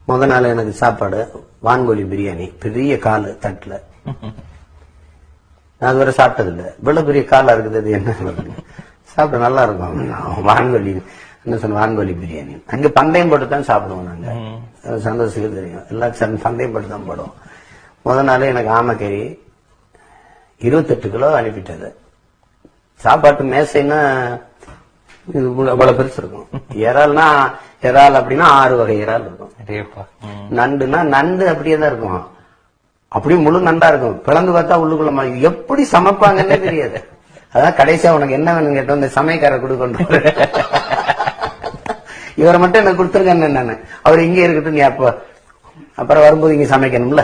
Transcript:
முத நாள் எனக்கு சாப்பாடு வான்கோழி பிரியாணி, பெரிய காலு தட்டுல. நான் அதுவரை சாப்பிட்டது இல்லை. இவ்வளவு பெரிய காலா இருக்குது, என்ன சாப்பிட நல்லா இருக்கும். வான்கோழி என்ன சொன்ன, வான்கோழி பிரியாணி. அங்க பந்தயம் போட்டு தான் சாப்பிடுவோம் நாங்க. சந்தோஷத்துக்கு தெரியும், எல்லாம் பந்தயம் போட்டு தான் போடுவோம். முத நாள் எனக்கு ஆமைக்கறி 28 கிலோ அனுப்பிட்டது. சாப்பாட்டு மேசைன்னா இது அவ்வளவு பெருசு இருக்கும். இறால்னா இறால் அப்படின்னா 6 வகை இறால் இருக்கும். நண்டுனா நண்டு அப்படியே தான் இருக்கும், அப்படியே முழு நண்டா இருக்கும். பிளந்து பார்த்தா உள்ளுக்குள்ள எப்படி சமைப்பாங்கன்னே தெரியாது. அதான் கடைசியா உனக்கு என்ன வேணும்னு கேட்டோம், இந்த சமையக்கார கொடுக்கணும். இவரை மட்டும் எனக்கு கொடுத்துருங்க, நானு அவர் இங்கே இருக்கட்டும், நீ அப்புறம் வரும்போது இங்க சமைக்கணும்ல.